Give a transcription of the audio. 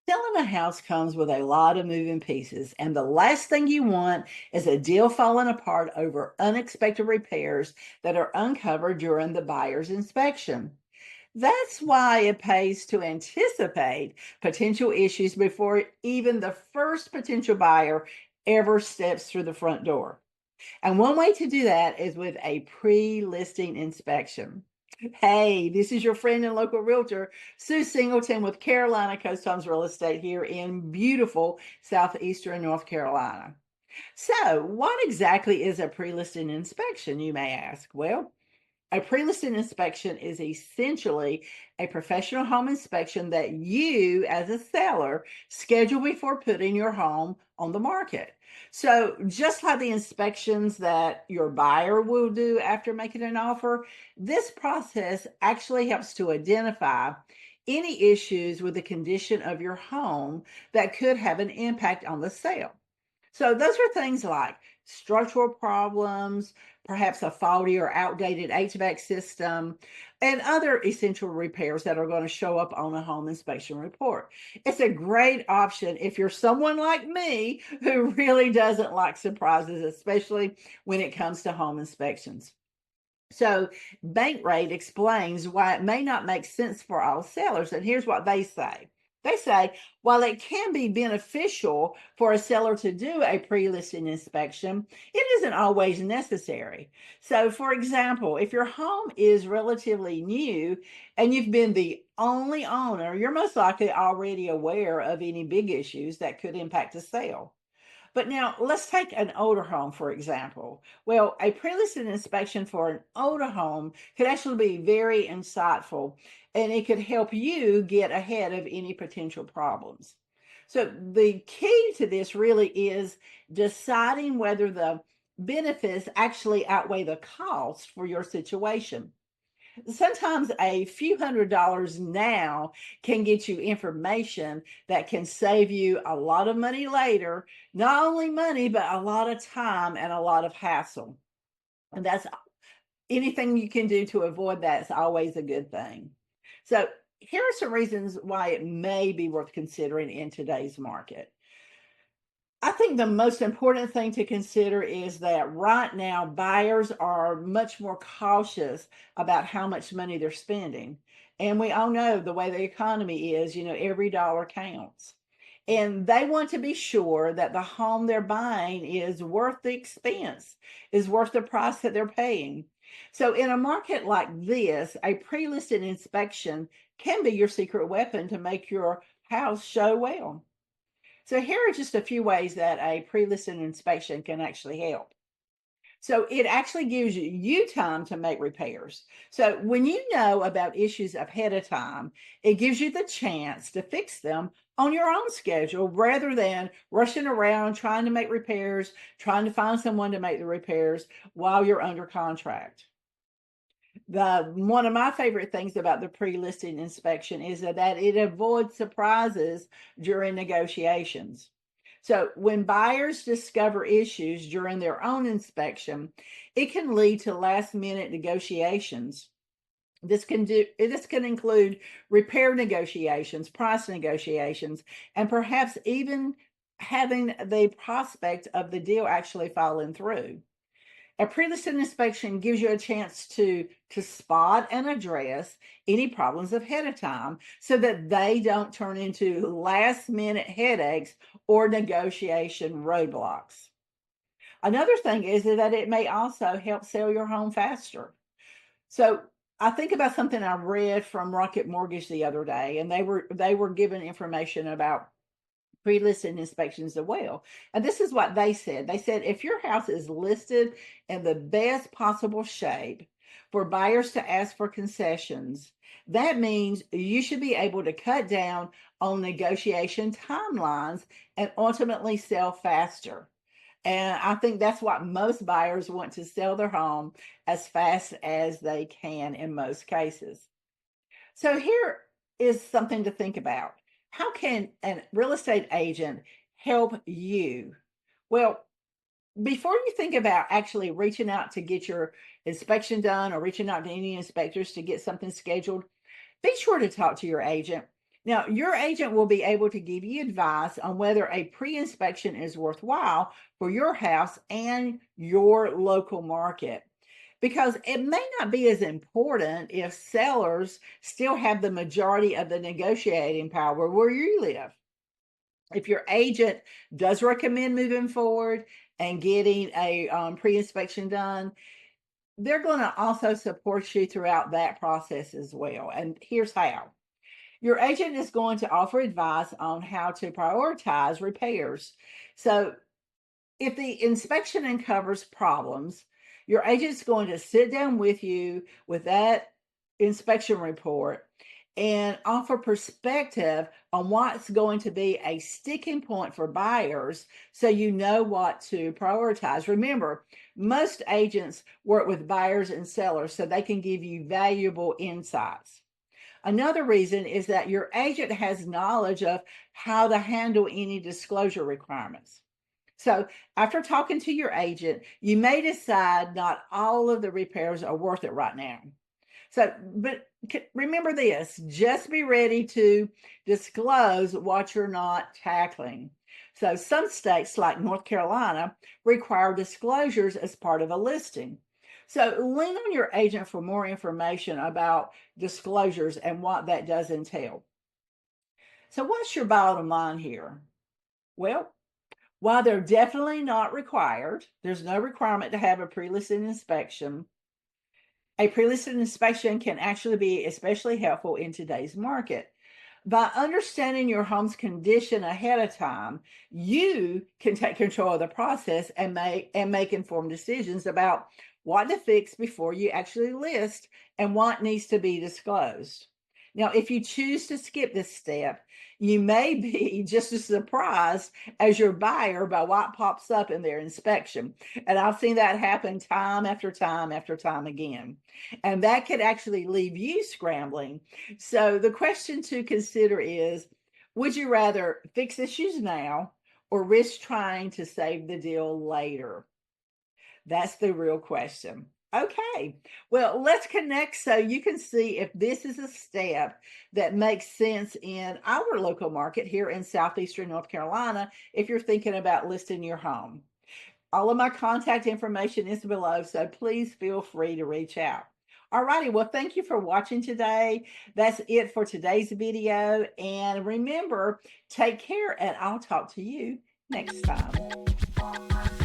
Selling a house comes with a lot of moving pieces, and the last thing you want is a deal falling apart over unexpected repairs that are uncovered during the buyer's inspection. That's why it pays to anticipate potential issues before even the first potential buyer ever steps through the front door. And one way to do that is with a pre listing inspection. Hey, this is your friend and local realtor, Sue Singleton with Carolina Coast Homes Real Estate here in beautiful southeastern North Carolina. So, what exactly is a pre listing inspection, you may ask? Well, a pre-listing inspection is essentially a professional home inspection that you, as a seller, schedule before putting your home on the market. So, just like the inspections that your buyer will do after making an offer, this process actually helps to identify any issues with the condition of your home that could have an impact on the sale. So those are things like structural problems, perhaps a faulty or outdated HVAC system, and other essential repairs that are going to show up on a home inspection report. It's a great option if you're someone like me who really doesn't like surprises, especially when it comes to home inspections. So, Bankrate explains why it may not make sense for all sellers. And here's what they say. They say, while it can be beneficial for a seller to do a pre listing inspection, it isn't always necessary. So, for example, if your home is relatively new and you've been the only owner, you're most likely already aware of any big issues that could impact the sale. But now let's take an older home, for example. Well, a pre-listed inspection for an older home could actually be very insightful and it could help you get ahead of any potential problems. So the key to this really is deciding whether the benefits actually outweigh the cost for your situation. Sometimes a few $100s now can get you information that can save you a lot of money later. Not only money, but a lot of time and a lot of hassle. And that's anything you can do to avoid that is always a good thing. So, here are some reasons why it may be worth considering in today's market. I think the most important thing to consider is that right now buyers are much more cautious about how much money they're spending. And we all know the way the economy is, every dollar counts. And they want to be sure that the home they're buying is worth the expense, is worth the price that they're paying. So, in a market like this, a pre listed inspection can be your secret weapon to make your house show well. So here are just a few ways that a pre-listed inspection can actually help. So it actually gives you time to make repairs. So when you know about issues ahead of time, it gives you the chance to fix them on your own schedule rather than rushing around trying to make repairs, trying to find someone to make the repairs while you're under contract. The one of my favorite things about the pre-listing inspection is that it avoids surprises during negotiations. So when buyers discover issues during their own inspection, it can lead to last minute negotiations. This can include repair negotiations, price negotiations, and perhaps even having the prospect of the deal actually falling through. A pre-listed inspection gives you a chance to spot and address any problems ahead of time so that they don't turn into last minute headaches or negotiation roadblocks. Another thing is that it may also help sell your home faster. So I think about something I read from Rocket Mortgage the other day, and they were given information about pre-listed inspections as well. And this is what they said. They said if your house is listed in the best possible shape for buyers to ask for concessions, that means you should be able to cut down on negotiation timelines and ultimately sell faster. And I think that's what most buyers want, to sell their home as fast as they can in most cases. So here is something to think about. How can a real estate agent help you? Well, before you think about actually reaching out to get your inspection done or reaching out to any inspectors to get something scheduled, be sure to talk to your agent. Now, your agent will be able to give you advice on whether a pre-inspection is worthwhile for your house and your local market, because it may not be as important if sellers still have the majority of the negotiating power where you live. If your agent does recommend moving forward and getting a pre-inspection done, they're going to also support you throughout that process as well. And here's how. Your agent is going to offer advice on how to prioritize repairs. So, if the inspection uncovers problems, your agent's going to sit down with you with that inspection report and offer perspective on what's going to be a sticking point for buyers so you know what to prioritize. Remember, most agents work with buyers and sellers so they can give you valuable insights. Another reason is that your agent has knowledge of how to handle any disclosure requirements. So, after talking to your agent, you may decide not all of the repairs are worth it right now. So, but remember this, just be ready to disclose what you're not tackling. So, some states like North Carolina require disclosures as part of a listing. So, lean on your agent for more information about disclosures and what that does entail. So, what's your bottom line here? Well, while they're definitely not required, there's no requirement to have a pre-listed inspection. A pre-listed inspection can actually be especially helpful in today's market. By understanding your home's condition ahead of time, you can take control of the process and make informed decisions about what to fix before you actually list and what needs to be disclosed. Now, if you choose to skip this step, you may be just as surprised as your buyer by what pops up in their inspection. And I've seen that happen time after time after time again. And that could actually leave you scrambling. So the question to consider is, would you rather fix issues now or risk trying to save the deal later? That's the real question. Okay, well, let's connect so you can see if this is a step that makes sense in our local market here in southeastern North Carolina if you're thinking about listing your home. All of my contact information is below, so please feel free to reach out. All righty, well, thank you for watching today. That's it for today's video. And remember, take care, and I'll talk to you next time.